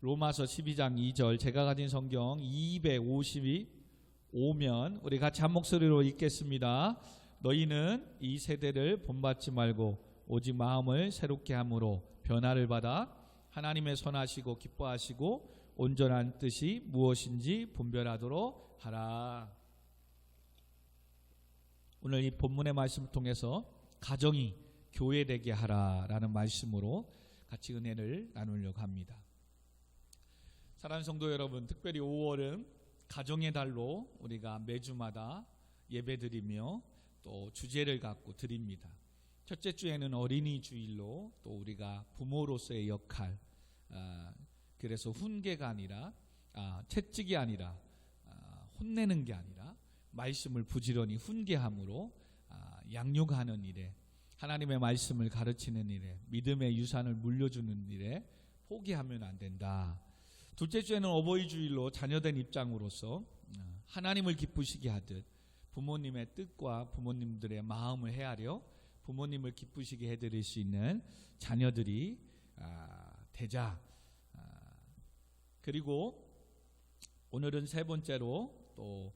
로마서 12장 2절, 제가 가진 성경 255면 우리 같이 한 목소리로 읽겠습니다. 너희는 이 세대를 본받지 말고 오직 마음을 새롭게 함으로 변화를 받아 하나님의 선하시고 기뻐하시고 온전한 뜻이 무엇인지 분별하도록 하라. 오늘 이 본문의 말씀을 통해서 가정이 교회되게 하라라는 말씀으로 같이 은혜를 나누려고 합니다. 사랑하는 성도 여러분, 특별히 5월은 가정의 달로 우리가 매주마다 예배드리며 또 주제를 갖고 드립니다. 첫째 주에는 어린이 주일로 또 우리가 부모로서의 역할, 그래서 훈계가 아니라 채찍이 아니라 혼내는 게 아니라 말씀을 부지런히 훈계함으로 양육하는 일에, 하나님의 말씀을 가르치는 일에, 믿음의 유산을 물려주는 일에 포기하면 안 된다. 둘째 주에는 어버이 주일로 자녀된 입장으로서 하나님을 기쁘시게 하듯 부모님의 뜻과 부모님들의 마음을 헤아려 부모님을 기쁘시게 해드릴 수 있는 자녀들이 되자. 그리고 오늘은 세 번째로 또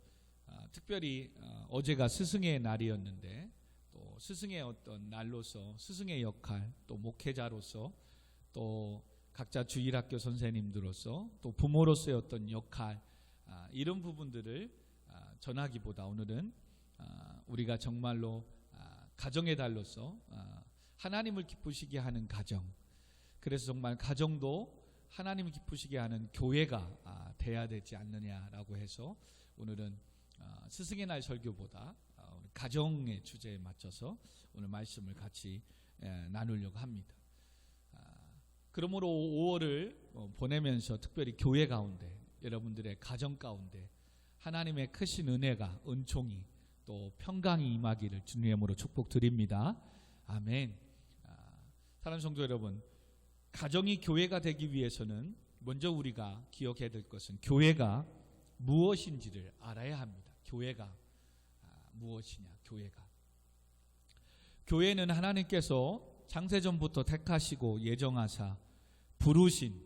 특별히 어제가 스승의 날이었는데 또 스승의 어떤 날로서 스승의 역할, 또 목회자로서, 또 각자 주일학교 선생님들로서, 또 부모로서의 어떤 역할, 이런 부분들을 전하기보다 오늘은 우리가 정말로 가정의 달로서 하나님을 기쁘시게 하는 가정, 그래서 정말 가정도 하나님을 기쁘시게 하는 교회가 돼야 되지 않느냐라고 해서 오늘은 스승의 날 설교보다 가정의 주제에 맞춰서 오늘 말씀을 같이 나누려고 합니다. 그러므로 5월을 보내면서 특별히 교회 가운데, 여러분들의 가정 가운데 하나님의 크신 은혜가, 은총이, 또 평강이 임하기를 주님의 이름으로 축복드립니다. 아멘. 사랑하는 성도 여러분, 가정이 교회가 되기 위해서는 먼저 우리가 기억해야 될 것은 교회가 무엇인지를 알아야 합니다. 교회가 무엇이냐? 교회는 하나님께서 창세전부터 택하시고 예정하사 부르신,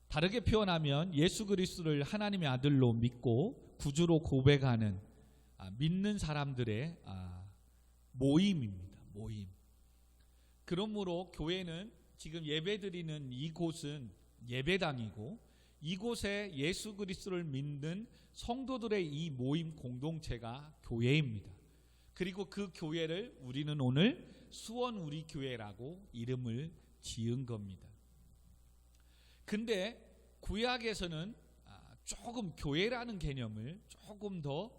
다르게 표현하면 예수 그리스도를 하나님의 아들로 믿고 구주로 고백하는 믿는 사람들의 모임입니다. 모임. 그러므로 교회는 지금 예배드리는 이곳은 예배당이고, 이곳에 예수 그리스도를 믿는 성도들의 이 모임 공동체가 교회입니다. 그리고 그 교회를 우리는 오늘 수원 우리 교회라고 이름을 지은 겁니다. 근데 구약에서는 조금 교회라는 개념을 조금 더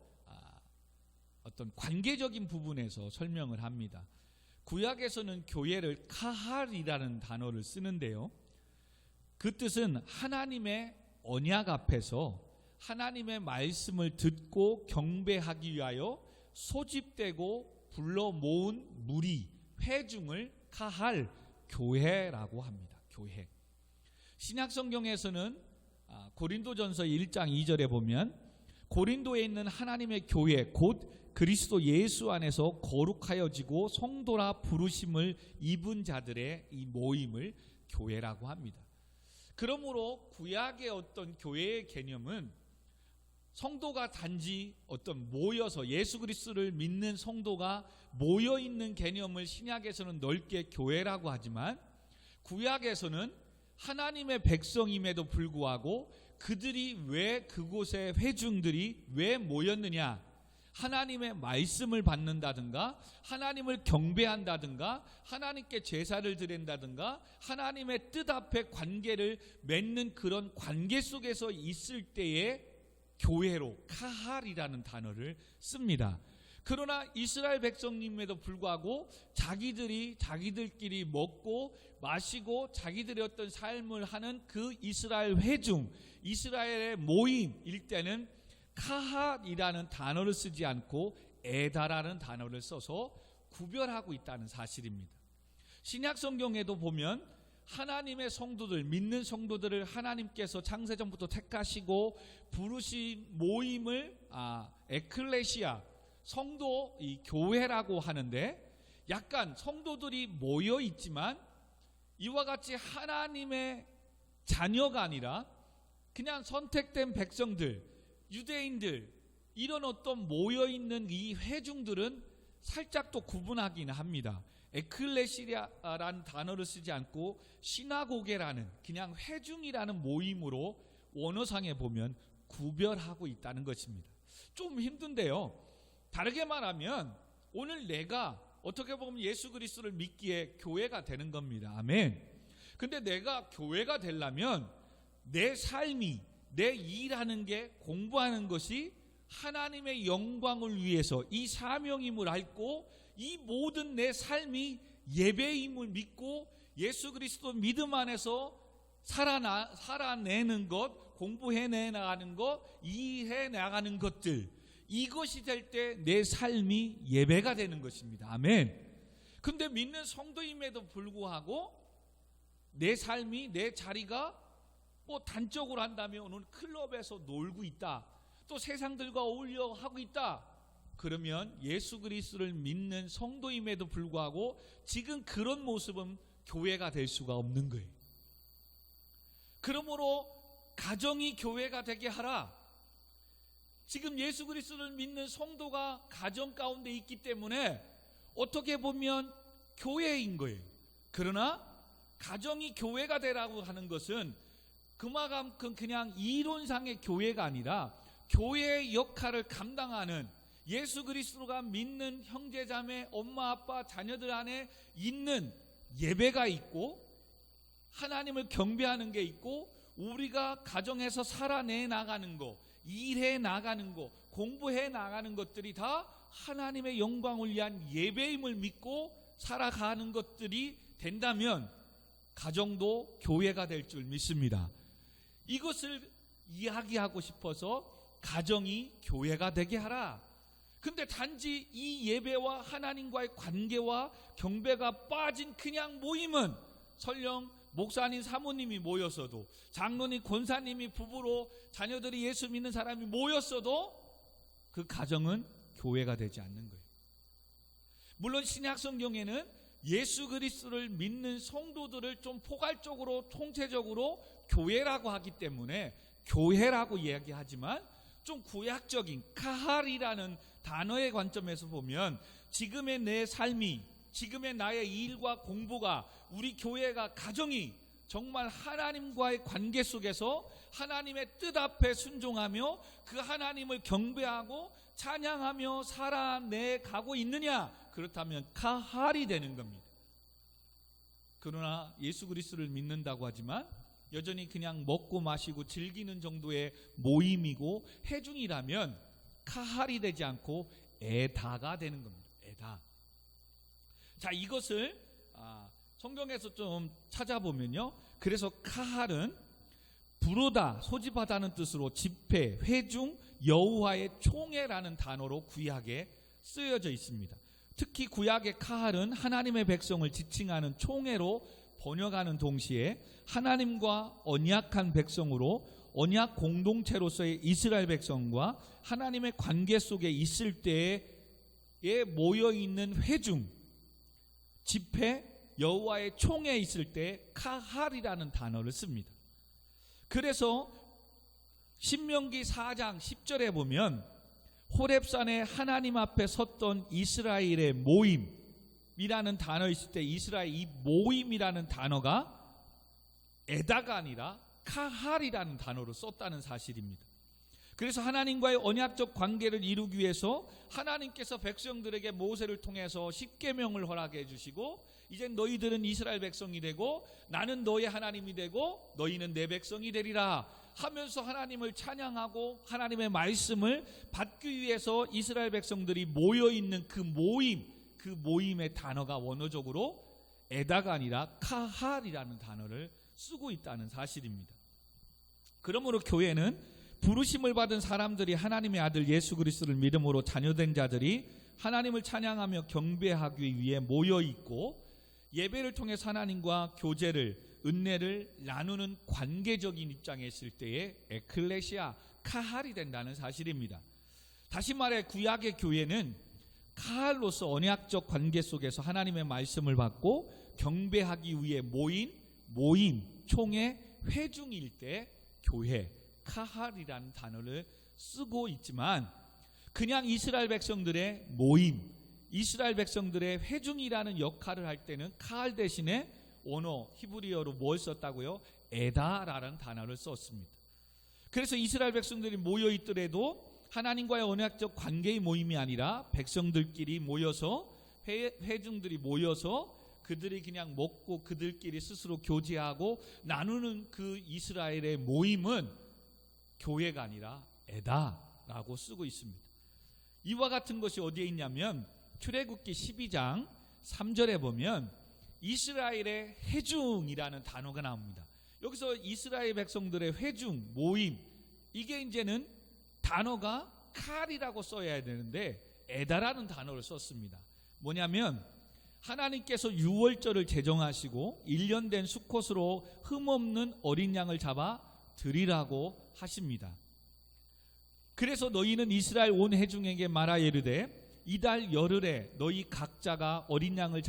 어떤 관계적인 부분에서 설명을 합니다. 구약에서는 교회를 카할이라는 단어를 쓰는데요, 그 뜻은 하나님의 언약 앞에서 하나님의 말씀을 듣고 경배하기 위하여 소집되고 불러 모은 무리, 회중을 카할, 교회라고 합니다. 교회. 신약 성경에서는 고린도전서 1장 2절에 보면 고린도에 있는 하나님의 교회, 곧 그리스도 예수 안에서 거룩하여지고 성도라 부르심을 입은 자들의 이 모임을 교회라고 합니다. 그러므로 구약의 어떤 교회의 개념은 성도가 단지 어떤 모여서 예수 그리스도를 믿는 성도가 모여 있는 개념을 신약에서는 넓게 교회라고 하지만, 구약에서는 하나님의 백성임에도 불구하고 그들이 왜 그곳에 회중들이 왜 모였느냐? 하나님의 말씀을 받는다든가, 하나님을 경배한다든가, 하나님께 제사를 드린다든가, 하나님의 뜻 앞에 관계를 맺는 그런 관계 속에서 있을 때에 교회로 카할이라는 단어를 씁니다. 그러나 이스라엘 백성님에도 불구하고 자기들끼리 먹고 마시고 자기들의 어떤 삶을 하는 그 이스라엘 회중, 이스라엘의 모임일 때는 카할이라는 단어를 쓰지 않고 에다라는 단어를 써서 구별하고 있다는 사실입니다. 신약 성경에도 보면 하나님의 성도들, 믿는 성도들을 하나님께서 창세전부터 택하시고 부르신 모임을 에클레시아, 성도 이 교회라고 하는데, 약간 성도들이 모여 있지만 이와 같이 하나님의 자녀가 아니라 그냥 선택된 백성들, 유대인들, 이런 어떤 모여있는 이 회중들은 살짝 또 구분하기는 합니다. 에클레시아라는 단어를 쓰지 않고 시나고게라는 그냥 회중이라는 모임으로 원어상에 보면 구별하고 있다는 것입니다. 좀 힘든데요. 다르게 말하면 오늘 내가 어떻게 보면 예수 그리스도를 믿기에 교회가 되는 겁니다. 아멘. 근데 내가 교회가 되려면 내 삶이, 내 일하는 게, 공부하는 것이 하나님의 영광을 위해서 이 사명임을 알고 이 모든 내 삶이 예배임을 믿고 예수 그리스도 믿음 안에서 살아내는 것, 공부해 나가는 것, 이해해 나가는 것들, 이것이 될 때 내 삶이 예배가 되는 것입니다. 아멘. 근데 믿는 성도임에도 불구하고 내 삶이, 내 자리가 뭐 단적으로 한다면 오늘 클럽에서 놀고 있다, 또 세상들과 어울려 하고 있다, 그러면 예수 그리스도를 믿는 성도임에도 불구하고 지금 그런 모습은 교회가 될 수가 없는 거예요. 그러므로 가정이 교회가 되게 하라. 지금 예수 그리스도를 믿는 성도가 가정 가운데 있기 때문에 어떻게 보면 교회인 거예요. 그러나 가정이 교회가 되라고 하는 것은 그만큼 그냥 이론상의 교회가 아니라 교회의 역할을 감당하는, 예수 그리스도가 믿는 형제자매, 엄마 아빠 자녀들 안에 있는 예배가 있고 하나님을 경배하는 게 있고 우리가 가정에서 살아내 나가는 거, 일해 나가는 거, 공부해 나가는 것들이 다 하나님의 영광을 위한 예배임을 믿고 살아가는 것들이 된다면 가정도 교회가 될 줄 믿습니다. 이것을 이야기하고 싶어서 가정이 교회가 되게 하라. 근데 단지 이 예배와 하나님과의 관계와 경배가 빠진 그냥 모임은 설령 목사님 사모님이 모였어도, 장로님 권사님이 부부로 자녀들이 예수 믿는 사람이 모였어도 그 가정은 교회가 되지 않는 거예요. 물론 신약 성경에는 예수 그리스도를 믿는 성도들을 좀 포괄적으로 통체적으로 교회라고 하기 때문에 교회라고 이야기하지만 좀 구약적인 카할이라는 단어의 관점에서 보면 지금의 내 삶이, 지금의 나의 일과 공부가, 우리 교회가, 가정이 정말 하나님과의 관계 속에서 하나님의 뜻 앞에 순종하며 그 하나님을 경배하고 찬양하며 살아내가고 있느냐, 그렇다면 카할이 되는 겁니다. 그러나 예수 그리스도를 믿는다고 하지만 여전히 그냥 먹고 마시고 즐기는 정도의 모임이고 회중이라면 카할이 되지 않고 에다가 되는 겁니다. 에다. 자, 이것을 성경에서 좀 찾아보면요, 그래서 카할은 부르다, 소집하다는 뜻으로 집회, 회중, 여호와의 총회라는 단어로 구약에 쓰여져 있습니다. 특히 구약의 카할은 하나님의 백성을 지칭하는 총회로 번역하는 동시에 하나님과 언약한 백성으로 언약 공동체로서의 이스라엘 백성과 하나님의 관계 속에 있을 때에 모여있는 회중, 집회, 여호와의 총회에 있을 때 카할이라는 단어를 씁니다. 그래서 신명기 4장 10절에 보면 호렙산에 하나님 앞에 섰던 이스라엘의 모임이라는 단어 있을 때 이스라엘 이 모임이라는 단어가 에다가 아니라 카할이라는 단어로 썼다는 사실입니다. 그래서 하나님과의 언약적 관계를 이루기 위해서 하나님께서 백성들에게 모세를 통해서 십계명을 허락해 주시고 이제 너희들은 이스라엘 백성이 되고 나는 너의 하나님이 되고 너희는 내 백성이 되리라 하면서 하나님을 찬양하고 하나님의 말씀을 받기 위해서 이스라엘 백성들이 모여있는 그 모임의 단어가 원어적으로 에다가 아니라 카할이라는 단어를 쓰고 있다는 사실입니다. 그러므로 교회는 부르심을 받은 사람들이 하나님의 아들 예수 그리스도를 믿음으로 자녀된 자들이 하나님을 찬양하며 경배하기 위해 모여있고 예배를 통해서 하나님과 교제를, 은혜를 나누는 관계적인 입장에 있을 때에 에클레시아, 카할이 된다는 사실입니다. 다시 말해 구약의 교회는 카할로서 언약적 관계 속에서 하나님의 말씀을 받고 경배하기 위해 모임, 총회, 회중일 때 교회, 카할이라는 단어를 쓰고 있지만 그냥 이스라엘 백성들의 모임, 이스라엘 백성들의 회중이라는 역할을 할 때는 카할 대신에 언어 히브리어로 뭘 썼다고요? 에다라는 단어를 썼습니다. 그래서 이스라엘 백성들이 모여 있더라도 하나님과의 언약적 관계의 모임이 아니라 백성들끼리 모여서 회중들이 모여서 그들이 그냥 먹고 그들끼리 스스로 교제하고 나누는 그 이스라엘의 모임은 교회가 아니라 에다라고 쓰고 있습니다. 이와 같은 것이 어디에 있냐면 출애굽기 12장 3절에 보면 이스라엘의 회중이라는 단어가 나옵니다. 여기서 이스라엘 백성들의 회중, 모임, 이게 이제는 단어가 칼이라고 써야 되는데 에다라는 단어를 썼습니다. 뭐냐면 하나님께서 유월절을 제정하시고 1년 된 수컷으로 흠없는 어린 양을 잡아 드리라고 하십니다. 그래서 너희는 이스라엘 온 회중에게 말하 이르되 이달 열흘에 너희 각자가 어린 양을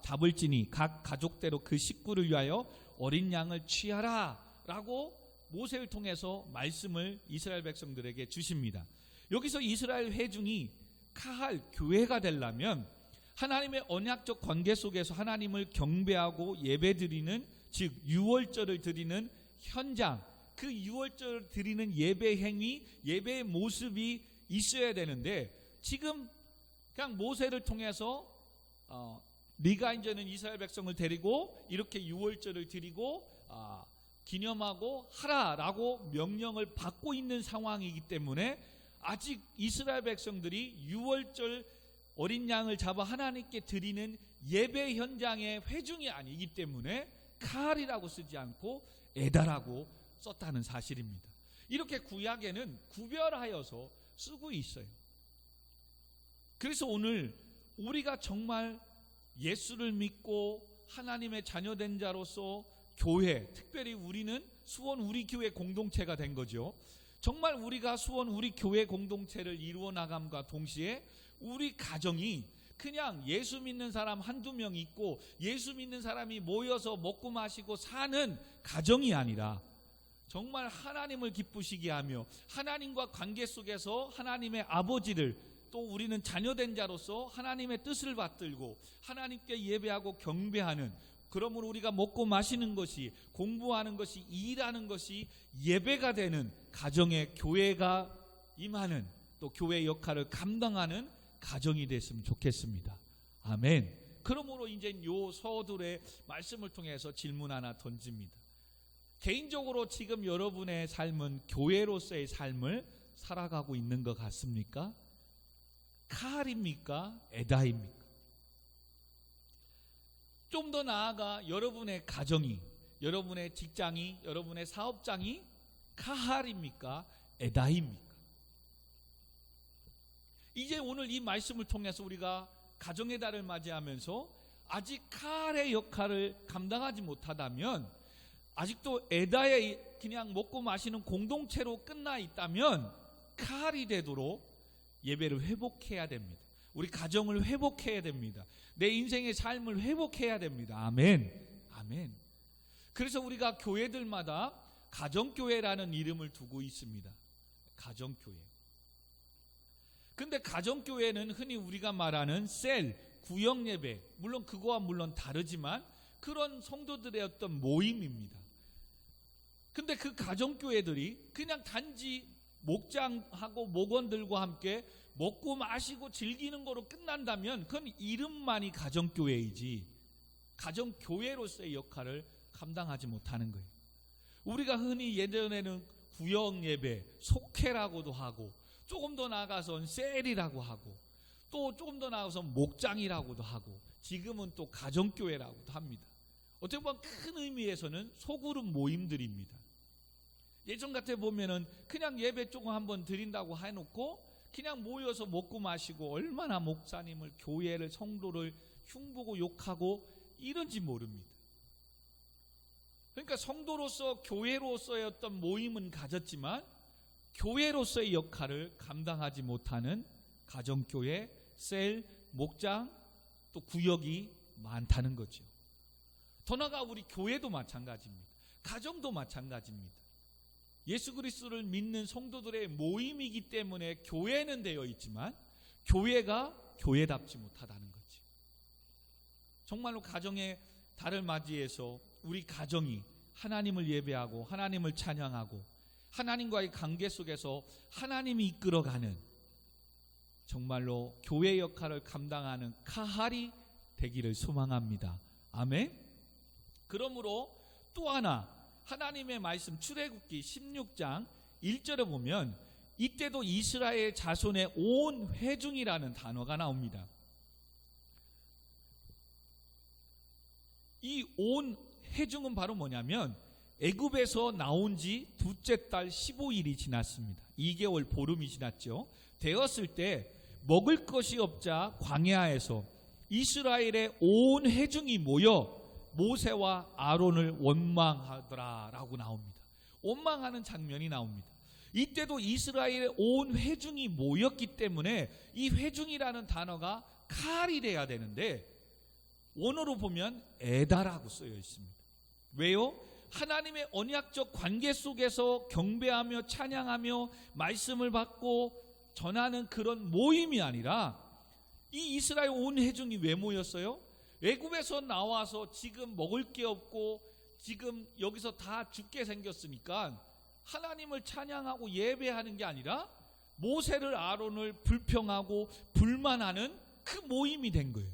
잡을지니 각 가족대로 그 식구를 위하여 어린 양을 취하라 라고 모세를 통해서 말씀을 이스라엘 백성들에게 주십니다. 여기서 이스라엘 회중이 카할 교회가 되려면 하나님의 언약적 관계 속에서 하나님을 경배하고 예배드리는, 즉 유월절을 드리는 현장, 그 유월절을 드리는 예배 행위, 예배의 모습이 있어야 되는데 지금 그냥 모세를 통해서 네가 이제는 이스라엘 백성을 데리고 이렇게 유월절을 드리고 기념하고 하라라고 명령을 받고 있는 상황이기 때문에 아직 이스라엘 백성들이 유월절 어린 양을 잡아 하나님께 드리는 예배 현장의 회중이 아니기 때문에 칼이라고 쓰지 않고 에다라고 썼다는 사실입니다. 이렇게 구약에는 구별하여서 쓰고 있어요. 그래서 오늘 우리가 정말 예수를 믿고 하나님의 자녀된 자로서 교회, 특별히 우리는 수원 우리 교회 공동체가 된 거죠. 정말 우리가 수원 우리 교회 공동체를 이루어 나감과 동시에 우리 가정이 그냥 예수 믿는 사람 한두 명 있고 예수 믿는 사람이 모여서 먹고 마시고 사는 가정이 아니라 정말 하나님을 기쁘시게 하며 하나님과 관계 속에서 하나님의 아버지를, 또 우리는 자녀된 자로서 하나님의 뜻을 받들고 하나님께 예배하고 경배하는, 그러므로 우리가 먹고 마시는 것이, 공부하는 것이, 일하는 것이 예배가 되는 가정에 교회가 임하는, 또 교회의 역할을 감당하는 가정이 됐으면 좋겠습니다. 아멘. 그러므로 이제 요 서둘의 말씀을 통해서 질문 하나 던집니다. 개인적으로 지금 여러분의 삶은 교회로서의 삶을 살아가고 있는 것 같습니까? 칼입니까? 에다입니까? 좀 더 나아가 여러분의 가정이, 여러분의 직장이, 여러분의 사업장이 카할입니까? 에다입니까? 이제 오늘 이 말씀을 통해서 우리가 가정의 달을 맞이하면서 아직 카할의 역할을 감당하지 못하다면, 아직도 에다의 그냥 먹고 마시는 공동체로 끝나 있다면 카할이 되도록 예배를 회복해야 됩니다. 우리 가정을 회복해야 됩니다. 내 인생의 삶을 회복해야 됩니다. 아멘. 아멘. 그래서 우리가 교회들마다 가정교회라는 이름을 두고 있습니다. 가정교회. 근데 가정교회는 흔히 우리가 말하는 셀, 구역예배, 물론 그거와 물론 다르지만 그런 성도들의 어떤 모임입니다. 근데 그 가정교회들이 그냥 단지 목장하고 목원들과 함께 먹고 마시고 즐기는 거로 끝난다면 그건 이름만이 가정교회이지 가정교회로서의 역할을 감당하지 못하는 거예요. 우리가 흔히 예전에는 구역예배, 속회라고도 하고, 조금 더 나아가서는 셀이라고 하고, 또 조금 더 나아가서 목장이라고도 하고, 지금은 또 가정교회라고도 합니다. 어떻게 보면 큰 의미에서는 소그룹 모임들입니다. 예전 같아 보면은 그냥 예배 조금 한번 드린다고 해놓고 그냥 모여서 먹고 마시고 얼마나 목사님을, 교회를, 성도를 흉보고 욕하고 이런지 모릅니다. 그러니까 성도로서 교회로서의 어떤 모임은 가졌지만 교회로서의 역할을 감당하지 못하는 가정교회, 셀, 목장, 또 구역이 많다는 거죠. 더 나아가 우리 교회도 마찬가지입니다. 가정도 마찬가지입니다. 예수 그리스도를 믿는 성도들의 모임이기 때문에 교회는 되어 있지만 교회가 교회답지 못하다는 거지. 정말로 가정의 달을 맞이해서 우리 가정이 하나님을 예배하고 하나님을 찬양하고 하나님과의 관계 속에서 하나님이 이끌어가는 정말로 교회 역할을 감당하는 카할이 되기를 소망합니다. 아멘. 그러므로 또 하나 하나님의 말씀 출애굽기 16장 1절에 보면 이때도 이스라엘 자손의 온 회중이라는 단어가 나옵니다. 이 온 회중은 바로 뭐냐면 애굽에서 나온 지 둘째 달 15일이 지났습니다. 2개월 보름이 지났죠. 되었을 때 먹을 것이 없자 광야에서 이스라엘의 온 회중이 모여 모세와 아론을 원망하더라라고 나옵니다. 원망하는 장면이 나옵니다. 이때도 이스라엘의 온 회중이 모였기 때문에 이 회중이라는 단어가 칼이 돼야 되는데 원어로 보면 에다라고 쓰여 있습니다. 왜요? 하나님의 언약적 관계 속에서 경배하며 찬양하며 말씀을 받고 전하는 그런 모임이 아니라 이 이스라엘 온 회중이 왜 모였어요? 애굽에서 나와서 지금 먹을 게 없고 지금 여기서 다 죽게 생겼으니까 하나님을 찬양하고 예배하는 게 아니라 모세를 아론을 불평하고 불만하는 그 모임이 된 거예요.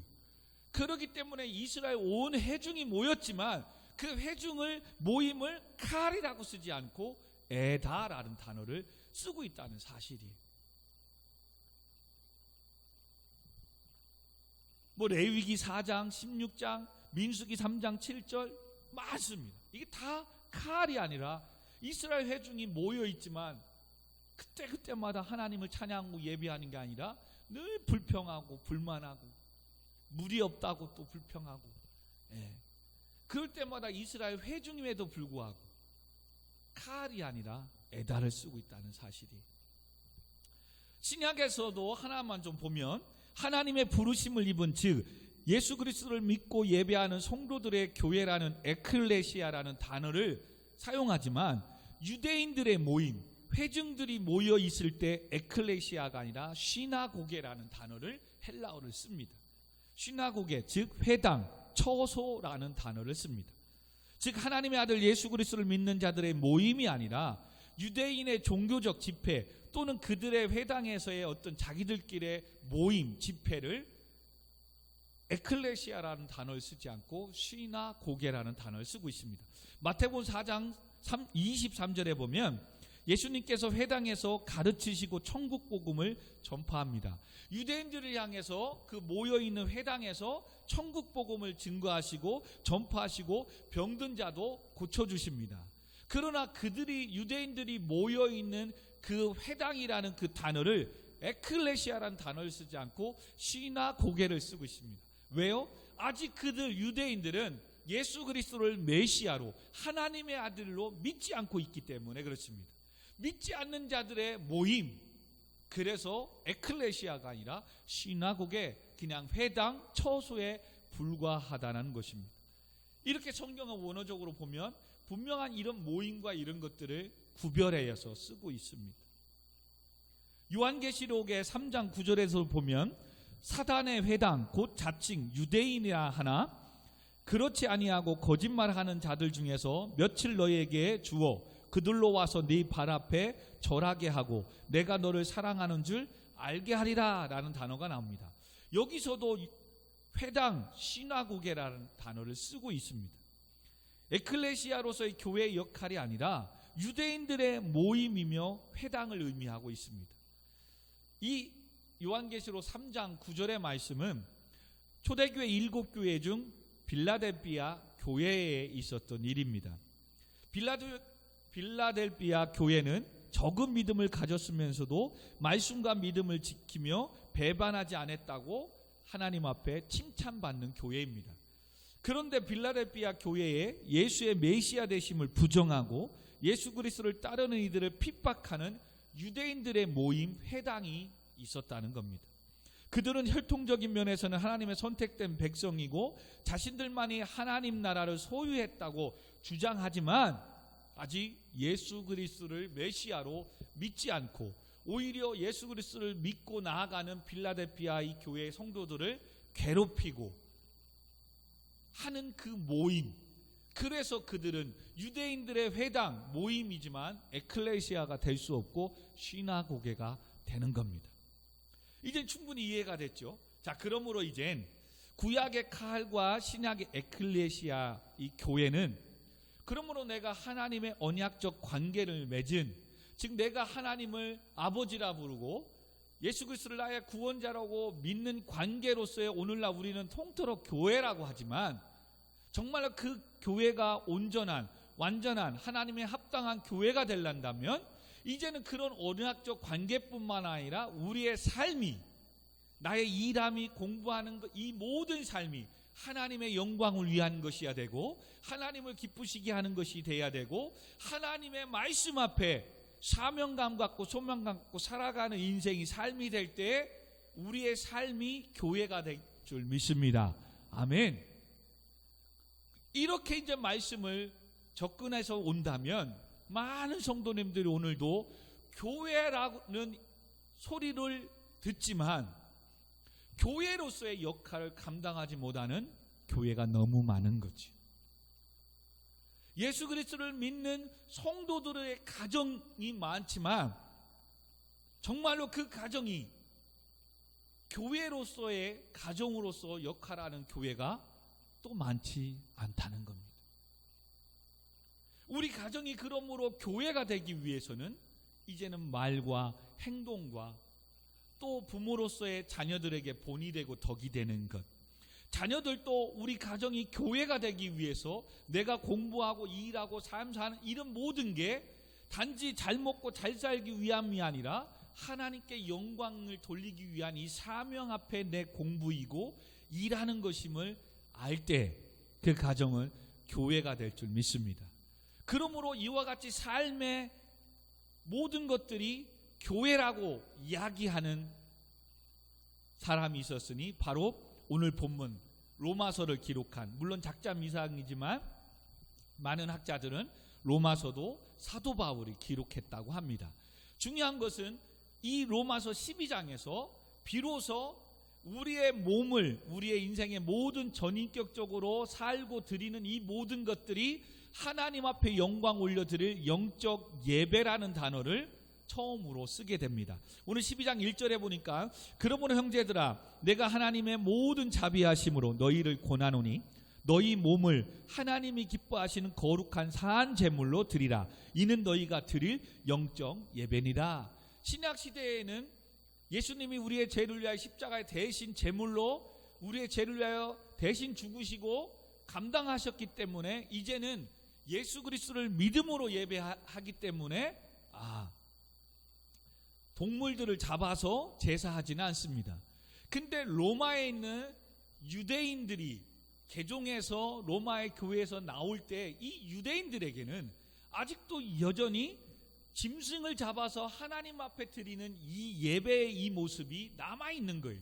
그렇기 때문에 이스라엘 온 회중이 모였지만 그 회중을 모임을 칼이라고 쓰지 않고 에다라는 단어를 쓰고 있다는 사실이에요. 레위기 4장 16장 민수기 3장 7절 맞습니다. 이게 다 칼이 아니라 이스라엘 회중이 모여있지만 그때마다 하나님을 찬양하고 예배하는 게 아니라 늘 불평하고 불만하고 물이 없다고 또 불평하고 그럴 때마다 이스라엘 회중임에도 불구하고 칼이 아니라 에다를 쓰고 있다는 사실이. 신약에서도 하나만 좀 보면 하나님의 부르심을 입은 즉 예수 그리스도를 믿고 예배하는 성도들의 교회라는 에클레시아라는 단어를 사용하지만 유대인들의 모임, 회중들이 모여 있을 때 에클레시아가 아니라 시나고게라는 단어를 헬라어를 씁니다. 시나고게 즉 회당, 처소라는 단어를 씁니다. 즉 하나님의 아들 예수 그리스도를 믿는 자들의 모임이 아니라 유대인의 종교적 집회 또는 그들의 회당에서의 어떤 자기들끼리의 모임, 집회를 에클레시아라는 단어를 쓰지 않고 시나고게라는 단어를 쓰고 있습니다. 마태복음 4장 23절에 보면 예수님께서 회당에서 가르치시고 천국 복음을 전파합니다. 유대인들을 향해서 그 모여있는 회당에서 천국 복음을 증거하시고 전파하시고 병든 자도 고쳐주십니다. 그러나 그들이 유대인들이 모여있는 그 회당이라는 그 단어를 에클레시아라는 단어를 쓰지 않고 시나고게를 쓰고 있습니다. 왜요? 아직 그들 유대인들은 예수 그리스도를 메시아로 하나님의 아들로 믿지 않고 있기 때문에 그렇습니다. 믿지 않는 자들의 모임, 그래서 에클레시아가 아니라 시나고게, 그냥 회당, 처소에 불과하다는 것입니다. 이렇게 성경을 원어적으로 보면 분명한 이런 모임과 이런 것들을 구별해서 쓰고 있습니다. 요한계시록의 3장 9절에서 보면 사단의 회당 곧 자칭 유대인이라 하나 그렇지 아니하고 거짓말하는 자들 중에서 며칠 너에게 주어 그들로 와서 네 발 앞에 절하게 하고 내가 너를 사랑하는 줄 알게 하리라 라는 단어가 나옵니다. 여기서도 회당, 시나고게라는 단어를 쓰고 있습니다. 에클레시아로서의 교회의 역할이 아니라 유대인들의 모임이며 회당을 의미하고 있습니다. 이 요한계시록 3장 9절의 말씀은 초대교회 7교회 중 빌라델비아 교회에 있었던 일입니다. 빌라델비아 교회는 적은 믿음을 가졌으면서도 말씀과 믿음을 지키며 배반하지 않았다고 하나님 앞에 칭찬받는 교회입니다. 그런데 빌라델비아 교회에 예수의 메시아 되심을 부정하고 예수 그리스도를 따르는 이들을 핍박하는 유대인들의 모임, 회당이 있었다는 겁니다. 그들은 혈통적인 면에서는 하나님의 선택된 백성이고 자신들만이 하나님 나라를 소유했다고 주장하지만 아직 예수 그리스도를 메시아로 믿지 않고 오히려 예수 그리스도를 믿고 나아가는 빌라델피아 이 교회 성도들을 괴롭히고 하는 그 모임, 그래서 그들은 유대인들의 회당 모임이지만 에클레시아가 될 수 없고 시나고게가 되는 겁니다. 이젠 충분히 이해가 됐죠. 자, 그러므로 이젠 구약의 칼과 신약의 에클레시아 이 교회는, 그러므로 내가 하나님의 언약적 관계를 맺은, 즉 내가 하나님을 아버지라 부르고 예수 그리스도를 나의 구원자라고 믿는 관계로서의 오늘날 우리는 통틀어 교회라고 하지만, 정말로 그 교회가 온전한 완전한 하나님의 합당한 교회가 되려면 이제는 그런 언약적 관계뿐만 아니라 우리의 삶이, 나의 일함이, 공부하는 것, 이 모든 삶이 하나님의 영광을 위한 것이어야 되고 하나님을 기쁘시게 하는 것이 돼야 되고 하나님의 말씀 앞에 사명감 갖고 소명감 갖고 살아가는 인생이 삶이 될 때 우리의 삶이 교회가 될 줄 믿습니다. 아멘. 이렇게 이제 말씀을 접근해서 온다면 많은 성도님들이 오늘도 교회라는 소리를 듣지만 교회로서의 역할을 감당하지 못하는 교회가 너무 많은 거지. 예수 그리스도를 믿는 성도들의 가정이 많지만 정말로 그 가정이 교회로서의 가정으로서 역할하는 교회가 또 많지 않다는 겁니다. 우리 가정이 그러므로 교회가 되기 위해서는 이제는 말과 행동과 또 부모로서의 자녀들에게 본이 되고 덕이 되는 것, 자녀들도 우리 가정이 교회가 되기 위해서 내가 공부하고 일하고 삶 사는 이런 모든 게 단지 잘 먹고 잘 살기 위함이 아니라 하나님께 영광을 돌리기 위한 이 사명 앞에 내 공부이고 일하는 것임을 알 때 그 가정은 교회가 될 줄 믿습니다. 그러므로 이와 같이 삶의 모든 것들이 교회라고 이야기하는 사람이 있었으니 바로 오늘 본문 로마서를 기록한, 물론 작자 미상이지만 많은 학자들은 로마서도 사도 바울이 기록했다고 합니다. 중요한 것은 이 로마서 12장에서 비로소 우리의 몸을, 우리의 인생의 모든 전인격적으로 살고 드리는 이 모든 것들이 하나님 앞에 영광 올려드릴 영적 예배라는 단어를 처음으로 쓰게 됩니다. 오늘 12장 1절에 보니까 그러므로 형제들아 내가 하나님의 모든 자비하심으로 너희를 권하노니 너희 몸을 하나님이 기뻐하시는 거룩한 사한 제물로 드리라. 이는 너희가 드릴 영적 예배니라. 신약 시대에는 예수님이 우리의 죄를 위하여 십자가에 대신 제물로 우리의 죄를 위하여 대신 죽으시고 감당하셨기 때문에 이제는 예수 그리스도를 믿음으로 예배하기 때문에 동물들을 잡아서 제사하지는 않습니다. 근데 로마에 있는 유대인들이 개종해서 로마의 교회에서 나올 때 이 유대인들에게는 아직도 여전히 짐승을 잡아서 하나님 앞에 드리는 이 예배의 이 모습이 남아있는 거예요.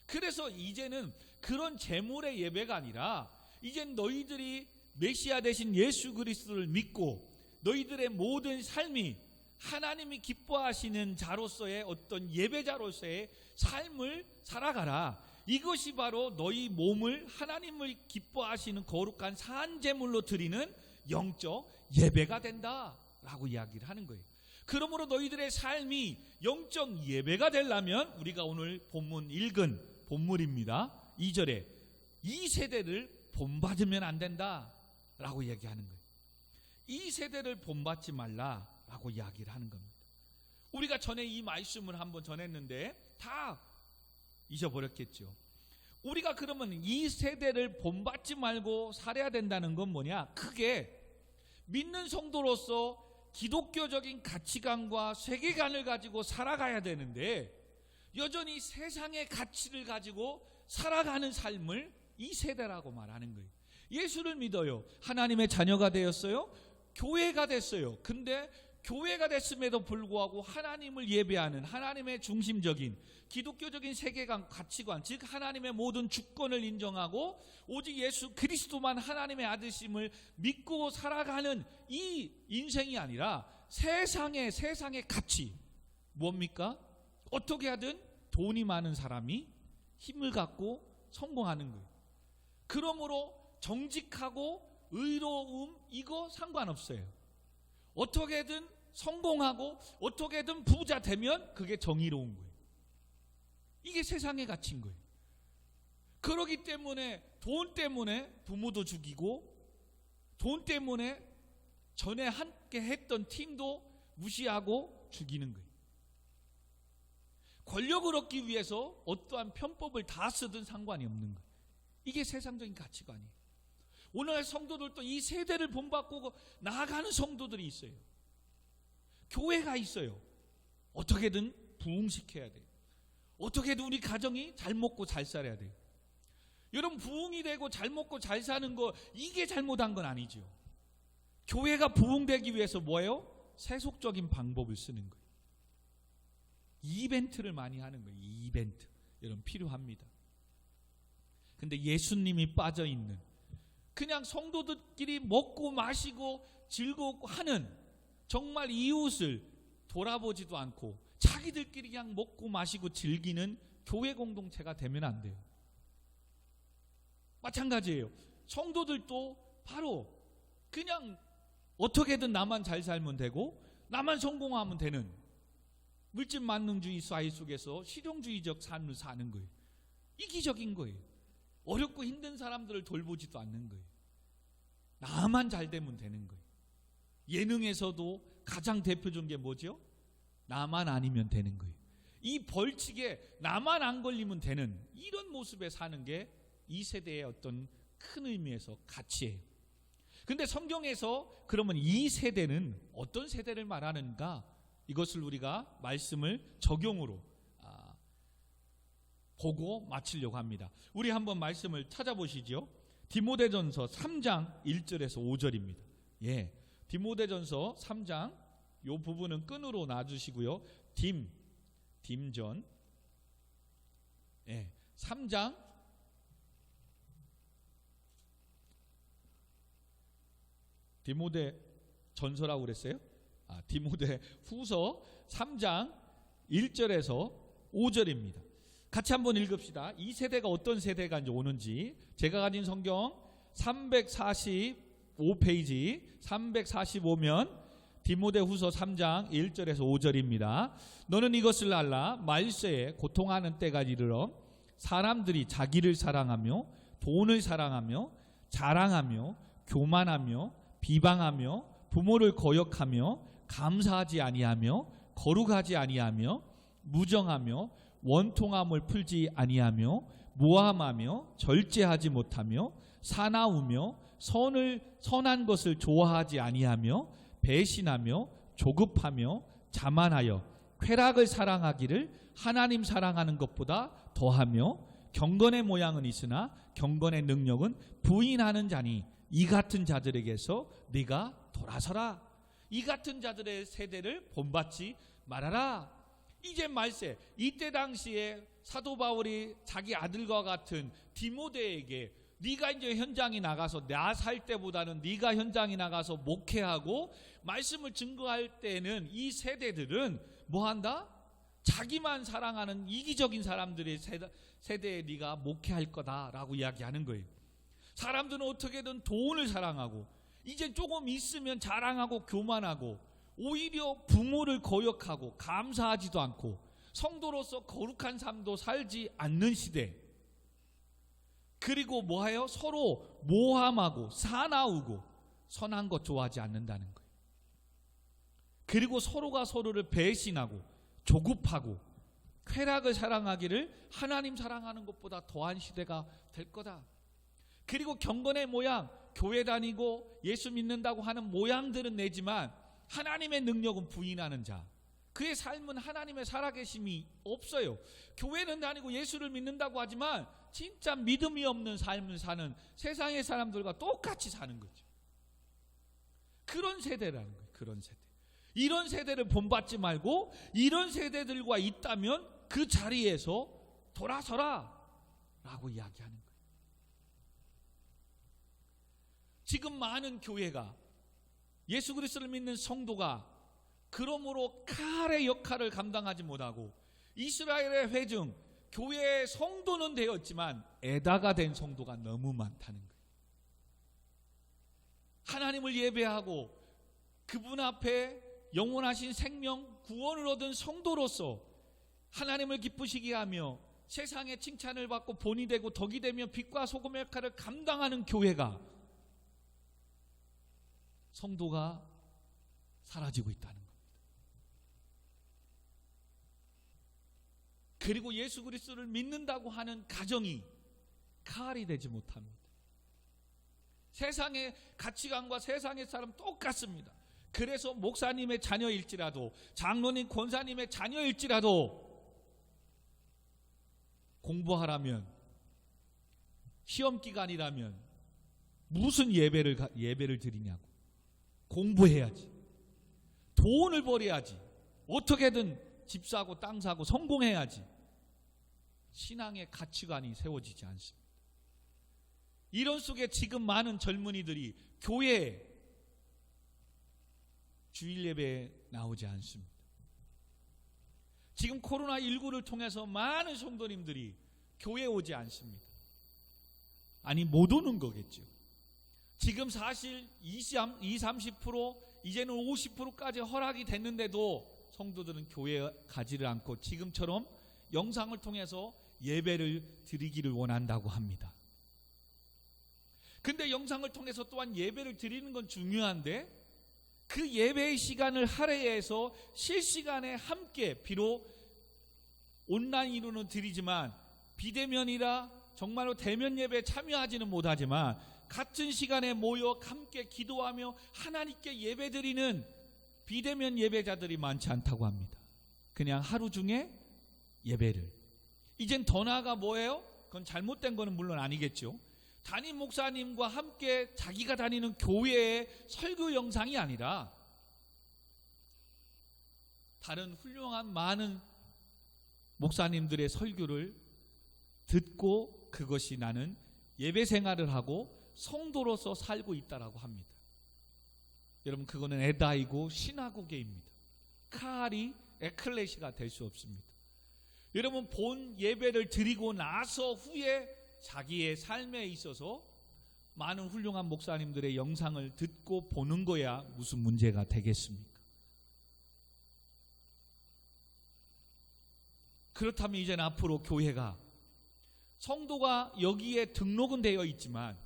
그래서 이제는 그런 제물의 예배가 아니라 이젠 너희들이 메시아 되신 예수 그리스도를 믿고 너희들의 모든 삶이 하나님이 기뻐하시는 자로서의 어떤 예배자로서의 삶을 살아가라. 이것이 바로 너희 몸을 하나님을 기뻐하시는 거룩한 사한 제물로 드리는 영적 예배가 된다라고 이야기를 하는 거예요. 그러므로 너희들의 삶이 영적 예배가 되려면 우리가 오늘 본문 읽은 본문입니다. 2절에 이 세대를 본받으면 안 된다라고 얘기하는 거예요. 이 세대를 본받지 말라라고 이야기를 하는 겁니다. 우리가 전에 이 말씀을 한번 전했는데 다 잊어버렸겠죠. 우리가 그러면 이 세대를 본받지 말고 살아야 된다는 건 뭐냐? 크게 믿는 성도로서 기독교적인 가치관과 세계관을 가지고 살아가야 되는데 여전히 세상의 가치를 가지고 살아가는 삶을 이 세대라고 말하는 거예요. 예수를 믿어요. 하나님의 자녀가 되었어요. 교회가 됐어요. 근데 교회가 됐음에도 불구하고 하나님을 예배하는 하나님의 중심적인 기독교적인 세계관, 가치관, 즉 하나님의 모든 주권을 인정하고 오직 예수 그리스도만 하나님의 아들심을 믿고 살아가는 이 인생이 아니라 세상의 가치, 뭡니까? 어떻게 하든 돈이 많은 사람이 힘을 갖고 성공하는 거예요. 그러므로 정직하고 의로움 이거 상관없어요. 어떻게든 성공하고 어떻게든 부자 되면 그게 정의로운 거예요. 이게 세상의 가치인 거예요. 그러기 때문에 돈 때문에 부모도 죽이고 돈 때문에 전에 함께 했던 팀도 무시하고 죽이는 거예요. 권력을 얻기 위해서 어떠한 편법을 다 쓰든 상관이 없는 거예요. 이게 세상적인 가치관이에요. 오늘날 성도들도 이 세대를 본받고 나아가는 성도들이 있어요. 교회가 있어요. 어떻게든 부흥시켜야 돼요. 어떻게든 우리 가정이 잘 먹고 잘 살아야 돼요. 여러분, 부흥이 되고 잘 먹고 잘 사는 거 이게 잘못한 건 아니죠. 교회가 부흥되기 위해서 뭐예요? 세속적인 방법을 쓰는 거예요. 이벤트를 많이 하는 거예요. 이벤트. 여러분, 필요합니다. 근데 예수님이 빠져있는, 그냥 성도들끼리 먹고 마시고 즐겁고 하는, 정말 이웃을 돌아보지도 않고 자기들끼리 그냥 먹고 마시고 즐기는 교회 공동체가 되면 안 돼요. 마찬가지예요. 성도들도 바로 그냥 어떻게든 나만 잘 살면 되고 나만 성공하면 되는 물질 만능주의 사회 속에서 실용주의적 삶을 사는 거예요. 이기적인 거예요. 어렵고 힘든 사람들을 돌보지도 않는 거예요. 나만 잘 되면 되는 거예요. 예능에서도 가장 대표적인 게 뭐죠? 나만 아니면 되는 거예요. 이 벌칙에 나만 안 걸리면 되는 이런 모습에 사는 게 이 세대의 어떤 큰 의미에서 가치예요. 근데 성경에서 그러면 이 세대는 어떤 세대를 말하는가? 이것을 우리가 말씀을 적용으로 보고 마치려고 합니다. 우리 한번 말씀을 찾아보시죠. 디모데전서 3장 1절에서 5절입니다. 예, 디모데전서 3장 요 부분은 끈으로 놔주시고요. 딤전 3장 디모데 전서라고 그랬어요? 디모데 후서 3장 1절에서 5절입니다. 같이 한번 읽읍시다. 이 세대가 어떤 세대가 이제 오는지. 제가 가진 성경 345페이지 345면 디모데 후서 3장 1절에서 5절입니다. 너는 이것을 알라. 말세에 고통하는 때가 이르러 사람들이 자기를 사랑하며 돈을 사랑하며 자랑하며 교만하며 비방하며 부모를 거역하며 감사하지 아니하며 거룩하지 아니하며 무정하며 원통함을 풀지 아니하며 모함하며 절제하지 못하며 사나우며 선한 것을 좋아하지 아니하며 배신하며 조급하며 자만하여 쾌락을 사랑하기를 하나님 사랑하는 것보다 더하며 경건의 모양은 있으나 경건의 능력은 부인하는 자니 이 같은 자들에게서 네가 돌아서라. 이 같은 자들의 세대를 본받지 말아라. 이제 말세, 이때 당시에 사도 바울이 자기 아들과 같은 디모데에게 네가 이제 현장에 나가서 나 살 때보다는 네가 현장에 나가서 목회하고 말씀을 증거할 때는 이 세대들은 뭐한다? 자기만 사랑하는 이기적인 사람들의 세대에 네가 목회할 거다라고 이야기하는 거예요. 사람들은 어떻게든 돈을 사랑하고 이제 조금 있으면 자랑하고 교만하고 오히려 부모를 거역하고 감사하지도 않고 성도로서 거룩한 삶도 살지 않는 시대. 그리고 뭐해요? 서로 모함하고 사나우고 선한 것 좋아하지 않는다는 거예요. 그리고 서로가 서로를 배신하고 조급하고 쾌락을 사랑하기를 하나님 사랑하는 것보다 더한 시대가 될 거다. 그리고 경건의 모양, 교회 다니고 예수 믿는다고 하는 모양들은 내지만 하나님의 능력은 부인하는 자, 그의 삶은 하나님의 살아계심이 없어요. 교회는 다니고 예수를 믿는다고 하지만 진짜 믿음이 없는 삶을 사는 세상의 사람들과 똑같이 사는 거죠. 그런 세대라는 거예요. 그런 세대. 이런 세대를 본받지 말고 이런 세대들과 있다면 그 자리에서 돌아서라 라고 이야기하는 거예요. 지금 많은 교회가, 예수 그리스도를 믿는 성도가 그러므로 칼의 역할을 감당하지 못하고 이스라엘의 회중, 교회의 성도는 되었지만 에다가 된 성도가 너무 많다는 거예요. 하나님을 예배하고 그분 앞에 영원하신 생명, 구원을 얻은 성도로서 하나님을 기쁘시게 하며 세상의 칭찬을 받고 본이 되고 덕이 되며 빛과 소금의 역할을 감당하는 교회가, 성도가 사라지고 있다는 겁니다. 그리고 예수 그리스도를 믿는다고 하는 가정이 칼이 되지 못합니다. 세상의 가치관과 세상의 사람 똑같습니다. 그래서 목사님의 자녀일지라도, 장로님, 권사님의 자녀일지라도 공부하라면, 시험 기간이라면 무슨 예배를 드리냐고. 공부해야지, 돈을 벌여야지, 어떻게든 집 사고 땅 사고 성공해야지. 신앙의 가치관이 세워지지 않습니다. 이런 속에 지금 많은 젊은이들이 교회에, 주일 예배에 나오지 않습니다. 지금 코로나19를 통해서 많은 성도님들이 교회에 오지 않습니다. 아니, 못 오는 거겠죠. 지금 사실 20-30%, 이제는 50%까지 허락이 됐는데도 성도들은 교회에 가지를 않고 지금처럼 영상을 통해서 예배를 드리기를 원한다고 합니다. 근데 영상을 통해서 또한 예배를 드리는 건 중요한데, 그 예배의 시간을 할애해서 실시간에 함께, 비록 온라인으로는 드리지만 비대면이라 정말로 대면 예배에 참여하지는 못하지만 같은 시간에 모여 함께 기도하며 하나님께 예배드리는 비대면 예배자들이 많지 않다고 합니다. 그냥 하루 중에 예배를. 이젠 더 나아가 뭐예요? 그건 잘못된 거는 물론 아니겠죠. 담임 목사님과 함께 자기가 다니는 교회의 설교 영상이 아니라 다른 훌륭한 많은 목사님들의 설교를 듣고 그것이 나는 예배 생활을 하고 성도로서 살고 있다라고 합니다. 여러분, 그거는 에다이고 신화국계입니다. 칼이 에클레시가 될 수 없습니다. 여러분, 본 예배를 드리고 나서 후에 자기의 삶에 있어서 많은 훌륭한 목사님들의 영상을 듣고 보는 거야 무슨 문제가 되겠습니까? 그렇다면 이제는 앞으로 교회가, 성도가 여기에 등록은 되어 있지만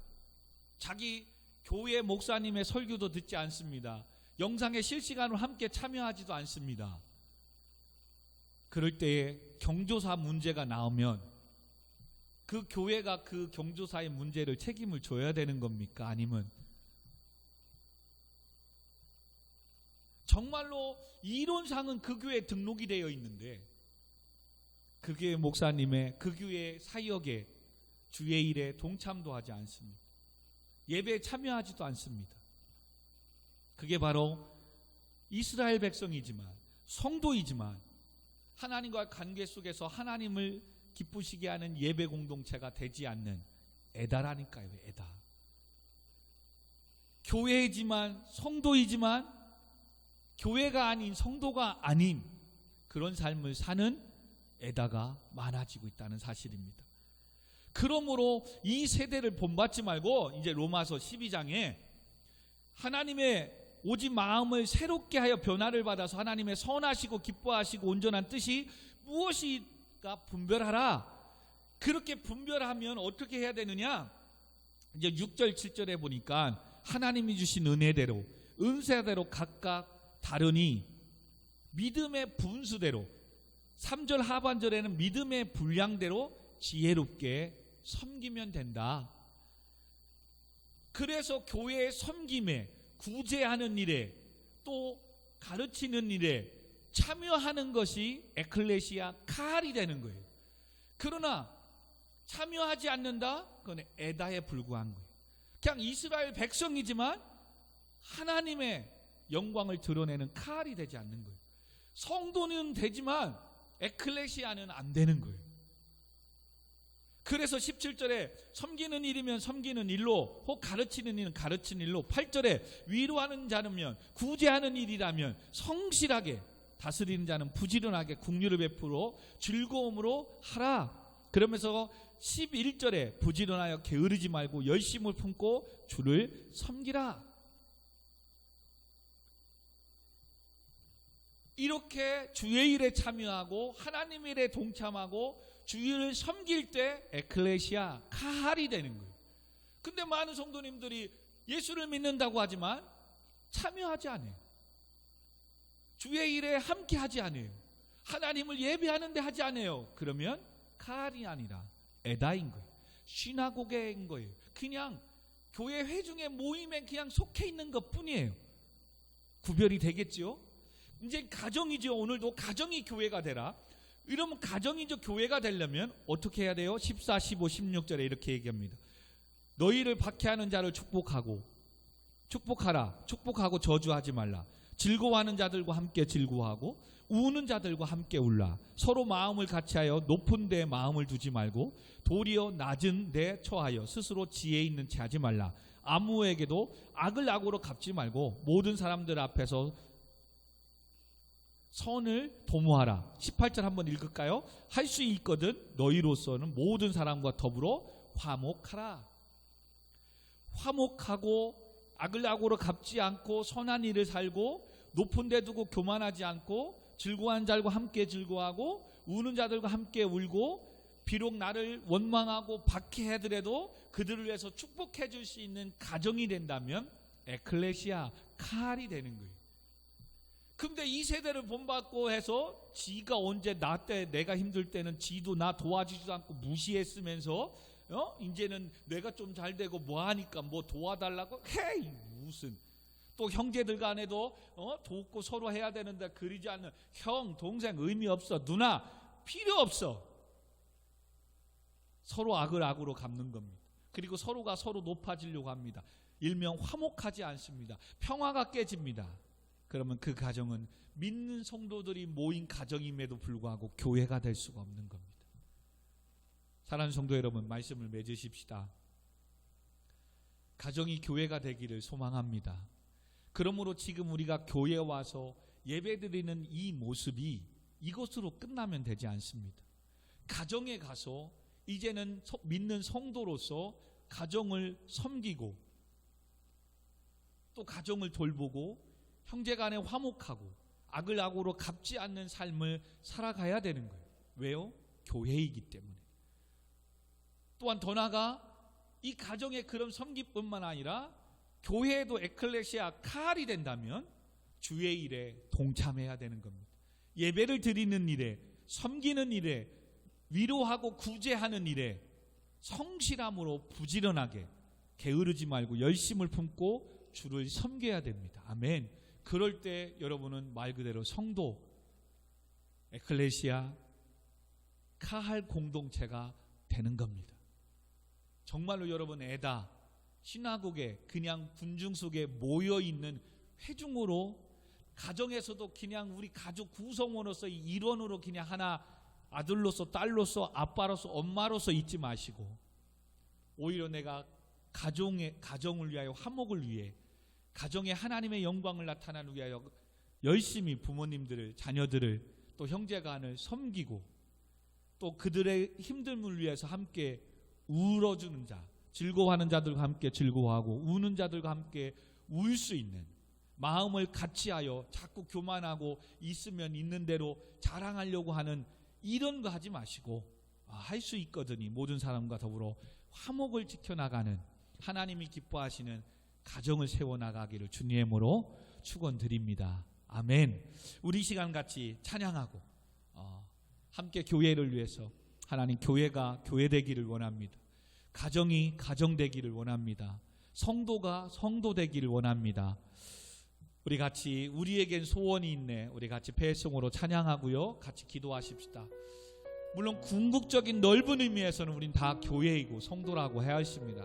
자기 교회 목사님의 설교도 듣지 않습니다. 영상에 실시간으로 함께 참여하지도 않습니다. 그럴 때에 경조사 문제가 나오면 그 교회가 그 경조사의 문제를 책임을 져야 되는 겁니까? 아니면 정말로 이론상은 그 교회에 등록이 되어 있는데 그 교회 목사님의, 그 교회 사역에 주의 일에 동참도 하지 않습니다. 예배에 참여하지도 않습니다. 그게 바로 이스라엘 백성이지만, 성도이지만 하나님과의 관계 속에서 하나님을 기쁘시게 하는 예배 공동체가 되지 않는 에다라니까요. 에다. 교회이지만, 성도이지만 교회가 아닌, 성도가 아닌 그런 삶을 사는 에다가 많아지고 있다는 사실입니다. 그러므로 이 세대를 본받지 말고 이제 로마서 12장에 하나님의 오직 마음을 새롭게 하여 변화를 받아서 하나님의 선하시고 기뻐하시고 온전한 뜻이 무엇인가 분별하라. 그렇게 분별하면 어떻게 해야 되느냐? 이제 6절 7절에 보니까 하나님이 주신 은혜대로, 은사대로 각각 다르니 믿음의 분수대로, 3절 하반절에는 믿음의 분량대로 지혜롭게 섬기면 된다. 그래서 교회의 섬김에, 구제하는 일에, 또 가르치는 일에 참여하는 것이 에클레시아 칼이 되는 거예요. 그러나 참여하지 않는다? 그건 에다에 불과한 거예요. 그냥 이스라엘 백성이지만 하나님의 영광을 드러내는 칼이 되지 않는 거예요. 성도는 되지만 에클레시아는 안 되는 거예요. 그래서 17절에 섬기는 일이면 섬기는 일로, 혹 가르치는 일은 가르치는 일로, 8절에 위로하는 자면, 구제하는 일이라면 성실하게, 다스리는 자는 부지런하게 긍휼을 베풀어 즐거움으로 하라. 그러면서 11절에 부지런하여 게으르지 말고 열심을 품고 주를 섬기라. 이렇게 주의 일에 참여하고 하나님의 일에 동참하고 주의를 섬길 때 에클레시아, 카할이 되는 거예요. 근데 많은 성도님들이 예수를 믿는다고 하지만 참여하지 않아요. 주의 일에 함께 하지 않아요. 하나님을 예배하는데 하지 않아요. 그러면 카할이 아니라 에다인 거예요. 시나고게인 거예요. 그냥 교회 회중의 모임에 그냥 속해 있는 것 뿐이에요. 구별이 되겠죠? 이제 가정이죠. 오늘도 가정이 교회가 되라. 이러면 가정이 이제 교회가 되려면 어떻게 해야 돼요? 14, 15, 16절에 이렇게 얘기합니다. 너희를 박해하는 자를 축복하라. 축복하고 저주하지 말라. 즐거워하는 자들과 함께 즐거워하고 우는 자들과 함께 울라. 서로 마음을 같이하여 높은 데 마음을 두지 말고 도리어 낮은 데 처하여 스스로 지혜 있는 채 하지 말라. 아무에게도 악을 악으로 갚지 말고 모든 사람들 앞에서 선을 도모하라. 18절 한번 읽을까요? 할 수 있거든 너희로서는 모든 사람과 더불어 화목하라. 화목하고 악을 악으로 갚지 않고 선한 일을 살고 높은 데 두고 교만하지 않고 즐거워하는 자들과 함께 즐거워하고 우는 자들과 함께 울고 비록 나를 원망하고 박해하더라도 그들을 위해서 축복해 줄 수 있는 가정이 된다면 에클레시아, 카할이 되는 거예요. 근데 이 세대를 본받고 해서 지가 언제 나 때 내가 힘들 때는 지도 나 도와주지도 않고 무시했으면서 이제는 내가 좀 잘 되고 뭐 하니까 뭐 도와달라고 헤이 무슨 또 형제들 간에도 돕고 서로 해야 되는데 그러지 않는 형 동생 의미 없어. 누나 필요 없어. 서로 악을 악으로 갚는 겁니다. 그리고 서로가 서로 높아지려고 합니다. 일명 화목하지 않습니다. 평화가 깨집니다. 그러면 그 가정은 믿는 성도들이 모인 가정임에도 불구하고 교회가 될 수가 없는 겁니다. 사랑하는 성도 여러분, 말씀을 맺으십시다. 가정이 교회가 되기를 소망합니다. 그러므로 지금 우리가 교회에 와서 예배드리는 이 모습이 이것으로 끝나면 되지 않습니다. 가정에 가서 이제는 믿는 성도로서 가정을 섬기고 또 가정을 돌보고 형제간에 화목하고 악을 악으로 갚지 않는 삶을 살아가야 되는 거예요. 왜요? 교회이기 때문에. 또한 더 나아가 이 가정의 그런 섬기뿐만 아니라 교회에도 에클레시아, 카할이 된다면 주의 일에 동참해야 되는 겁니다. 예배를 드리는 일에, 섬기는 일에, 위로하고 구제하는 일에 성실함으로 부지런하게 게으르지 말고 열심을 품고 주를 섬겨야 됩니다. 아멘. 그럴 때 여러분은 말 그대로 성도, 에클레시아, 카할 공동체가 되는 겁니다. 정말로 여러분 에다, 시나고게 그냥 군중 속에 모여있는 회중으로 가정에서도 그냥 우리 가족 구성원으로서 일원으로 그냥 하나 아들로서 딸로서 아빠로서 엄마로서 있지 마시고 오히려 내가 가정을 위하여 화목을 위해 가정에 하나님의 영광을 나타나기 위하여 열심히 부모님들을 자녀들을 또 형제간을 섬기고 또 그들의 힘듦을 위해서 함께 울어주는 자 즐거워하는 자들과 함께 즐거워하고 우는 자들과 함께 울 수 있는 마음을 같이하여 자꾸 교만하고 있으면 있는 대로 자랑하려고 하는 이런 거 하지 마시고 할 수 있거든요. 모든 사람과 더불어 화목을 지켜나가는 하나님이 기뻐하시는 가정을 세워나가기를 주님으로 축원드립니다. 아멘. 우리 시간 같이 찬양하고 함께 교회를 위해서 하나님 교회가 교회되기를 원합니다. 가정이 가정되기를 원합니다. 성도가 성도되기를 원합니다. 우리 같이 우리에겐 소원이 있네. 우리 같이 배송으로 찬양하고요. 같이 기도하십시다. 물론 궁극적인 넓은 의미에서는 우린 다 교회이고 성도라고 해야 하십니다.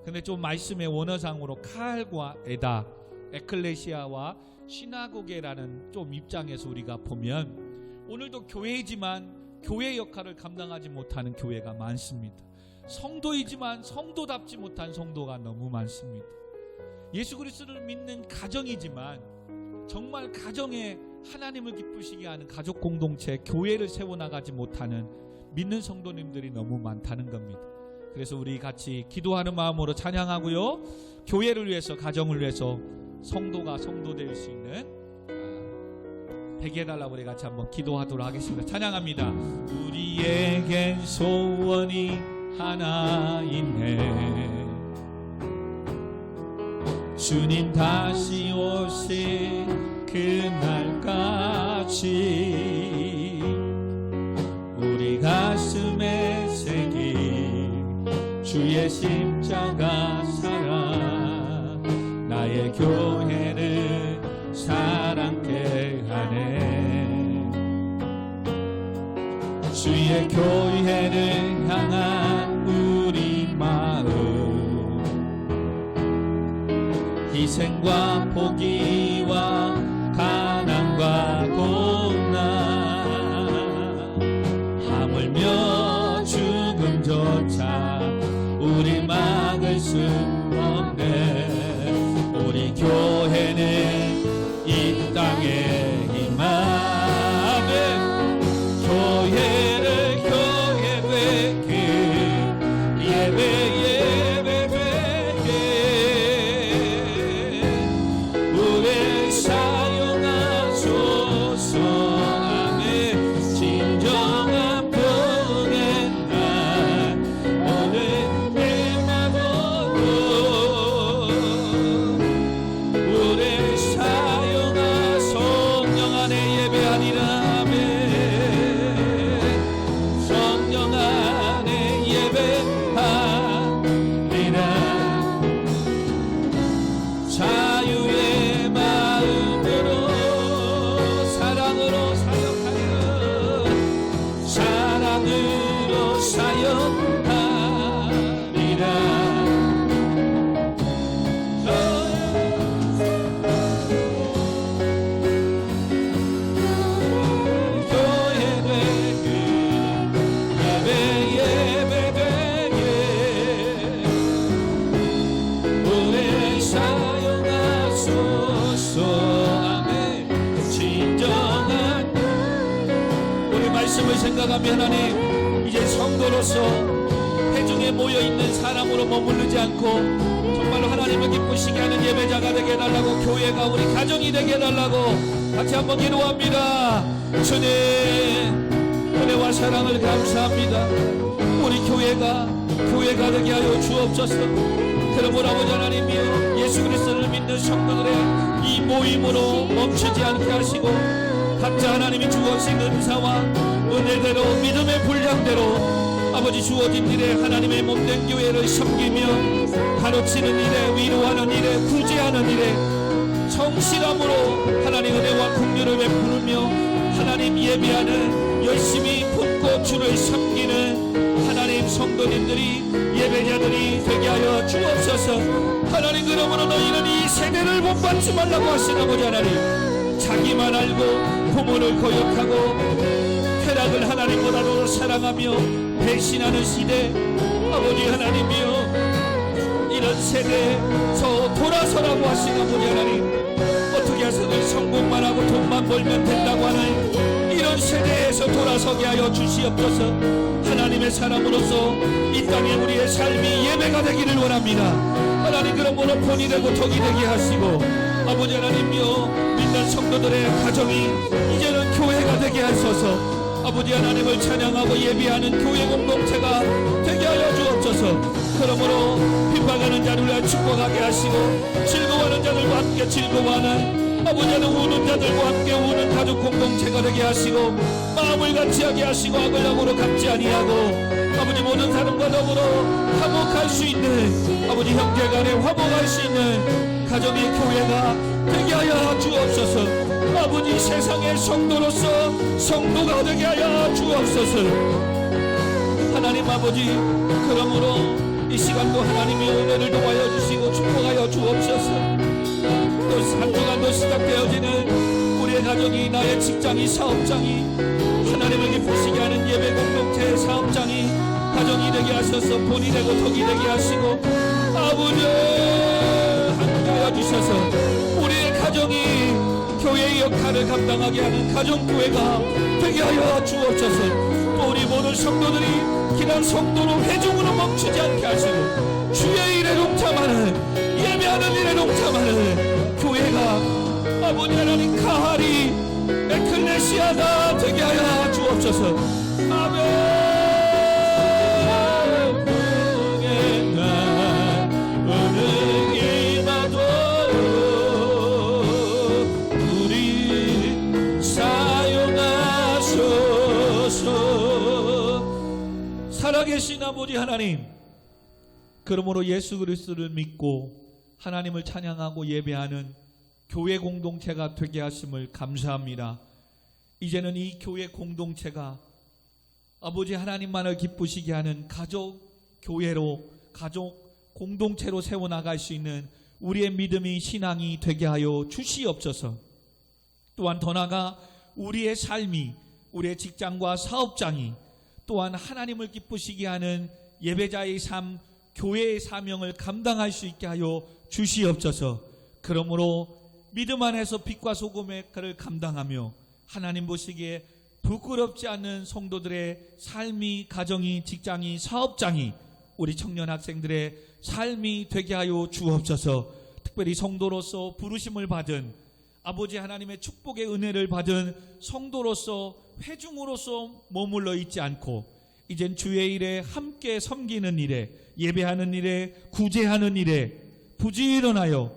근데 좀 말씀의 원어상으로 카할과 에다, 에클레시아와 시나고게라는 좀 입장에서 우리가 보면 오늘도 교회이지만 교회 역할을 감당하지 못하는 교회가 많습니다. 성도이지만 성도답지 못한 성도가 너무 많습니다. 예수 그리스도를 믿는 가정이지만 정말 가정에 하나님을 기쁘시게 하는 가족 공동체, 교회를 세워나가지 못하는 믿는 성도님들이 너무 많다는 겁니다. 그래서 우리 같이 기도하는 마음으로 찬양하고요, 교회를 위해서, 가정을 위해서 성도가 성도될 수 있는 되게 해달라고 우리 같이 한번 기도하도록 하겠습니다. 찬양합니다. 우리에겐 소원이 하나 있네. 주님 다시 오실 그날까지 우리 가슴에 새긴 주의 십자가 사랑, 나의 교회를 사랑케 하네. 주의 교회를 향한 우리 마음, 희생과 포기와 가난과 고난, 하물며 죽음조차 우리 막을 수 없네. 우리 교회는 이 땅에 임하네. 교회를 교회 되길 예배 되길 우리 사용하소서. 아멘. 진정한 복의 날 오늘 내마음으로 우리 사용하 성령 안에 예배하리라. 아멘. 성령 안에 예배하리라. 자유의 마음으로 사랑으로 사역하리라. 사랑으로 사역하리라. 교회 되길 예배 되길 우리 사용하소서. 아멘. 진정한 우리 말씀을 생각하며 하나님, 이제 성도로서 회중에 모여있는 사람으로 머무르지 않고 정말로 하나님을 기쁘시게 하는 예배자가 되게 해달라고, 교회가 우리 가정이 되게 해달라고 같이 한번 기도합니다. 주님 은혜와 사랑을 감사합니다. 우리 교회가 되게 하여 주옵소서. 그러므로 아버지 하나님이여, 예수 그리스도를 믿는 성도들의 이 모임으로 멈추지 않게 하시고 각자 하나님이 주어진 은사와 은혜대로 믿음의 분량대로 아버지 주어진 일에 하나님의 몸된 교회를 섬기며 가르치는 일에, 위로하는 일에, 구제하는 일에 성실함으로 하나님 은혜와 긍휼을 베푸르며 하나님 예배하는, 열심히 품고 주를 섬기는 하나님 성도님들이, 예배자들이 되게 하여 주옵소서. 하나님, 그러므로 너희는 이 세대를 본받지 말라고 하신 아버지 하나님, 자기만 알고 부모를 거역하고 쾌락을 하나님보다도 사랑하며 배신하는 시대, 아버지 하나님이여, 이런 세대에서 돌아서라고 하신 아버지 하나님, 어떻게 해서든 성공만 하고 돈만 벌면 된다고 하는 이런 세대에서 돌아서게 하여 주시옵소서. 하나님의 사람으로서 이 땅에 우리의 삶이 예배가 되기를 원합니다. 하나님, 그러므로 본이 되고 덕이 되게 하시고 아버지 하나님이여, 믿는 성도들의 가정이 이제는 교회가 되게 하소서. 아버지 하나님을 찬양하고 예배하는 교회 공동체가 되게 하여 주옵소서. 그러므로 핍박하는 자들을 축복하게 하시고 즐거워하는 자들과 함께 즐거워하는, 아버지 하나님 우는 자들과 함께 우는 가족 공동체가 되게 하시고 마음을 같이하게 하시고 악을 악으로 갚지 아니하고 아버지 모든 사람과 더불어 화목할 수 있는, 아버지 형제간에 화목할 수 있는 가정의 교회가 되게 하여 주옵소서. 아버지, 세상의 성도로서 성도가 되게 하여 주옵소서. 하나님 아버지, 그러므로 이 시간도 하나님의 은혜를 도와여 주시고 축복하여 주옵소서. 또 한 주간도 시작되어지는 우리의 가정이, 나의 직장이, 사업장이 하나님을 기쁘시게 하는 예배 공동체의 사업장이, 가정이 되게 하셔서 본이 되고 덕이 되게 하시고 아버지 함께하여 주셔서 우리의 가정이 교회의 역할을 감당하게 하는 가정교회가 되게 하여 주옵소서. 또 우리 모든 성도들이 기란 성도로 회중으로 멈추지 않게 하시고 주의 일에 동참하는, 예배하는 일에 동참하는 교회가 아버지 하나님 가하리 에클레시아가 되게 하여 주옵소서. 아멘. 살아계신 아버지 하나님, 그러므로 예수 그리스도를 믿고 하나님을 찬양하고 예배하는 교회 공동체가 되게 하심을 감사합니다. 이제는 이 교회 공동체가 아버지 하나님만을 기쁘시게 하는 가족 교회로, 가족 공동체로 세워나갈 수 있는 우리의 믿음이, 신앙이 되게 하여 주시옵소서. 또한 더 나아가 우리의 삶이, 우리의 직장과 사업장이 또한 하나님을 기쁘시게 하는 예배자의 삶, 교회의 사명을 감당할 수 있게 하여 주시옵소서. 그러므로 믿음 안에서 빛과 소금의 역할을 감당하며 하나님 보시기에 부끄럽지 않는 성도들의 삶이, 가정이, 직장이, 사업장이, 우리 청년 학생들의 삶이 되게 하여 주옵소서. 특별히 성도로서 부르심을 받은, 아버지 하나님의 축복의 은혜를 받은 성도로서, 회중으로서 머물러 있지 않고 이젠 주의 일에 함께 섬기는 일에, 예배하는 일에, 구제하는 일에 부지런하여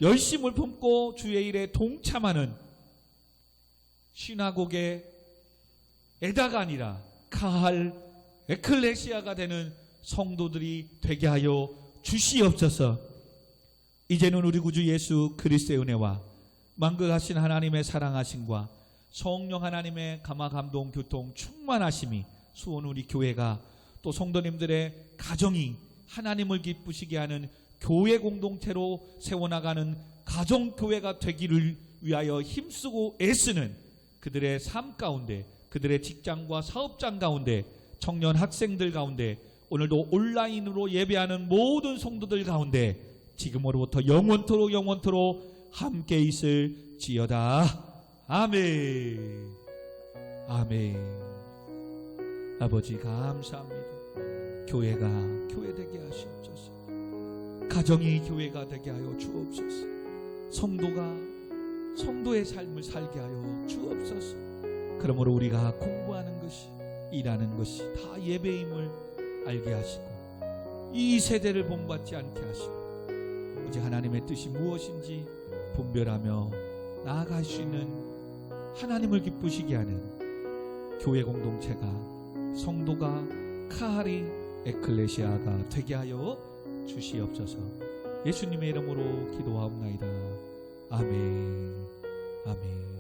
열심을 품고 주의 일에 동참하는 시나고게 에다가 아니라 카할 에클레시아가 되는 성도들이 되게 하여 주시옵소서. 이제는 우리 구주 예수 그리스도의 은혜와 만극하신 하나님의 사랑하심과 성령 하나님의 감화 감동 교통 충만하심이 수원 우리 교회가, 또 성도님들의 가정이 하나님을 기쁘시게 하는 교회 공동체로 세워나가는 가정교회가 되기를 위하여 힘쓰고 애쓰는 그들의 삶 가운데, 그들의 직장과 사업장 가운데, 청년 학생들 가운데, 오늘도 온라인으로 예배하는 모든 성도들 가운데 지금으로부터 영원토록 함께 있을지어다. 아멘. 아멘. 아버지 감사합니다. 교회가 교회 되게 하시옵소서. 가정이 교회가 되게 하여 주옵소서. 성도가 성도의 삶을 살게 하여 주옵소서. 그러므로 우리가 공부하는 것이, 일하는 것이 다 예배임을 알게 하시고 이 세대를 본받지 않게 하시고 오직 하나님의 뜻이 무엇인지 분별하며 나아갈 수 있는, 하나님을 기쁘시게 하는 교회 공동체가, 성도가 카하리 에클레시아가 되게 하여 주시옵소서. 예수님의 이름으로 기도하옵나이다. 아멘. 아멘.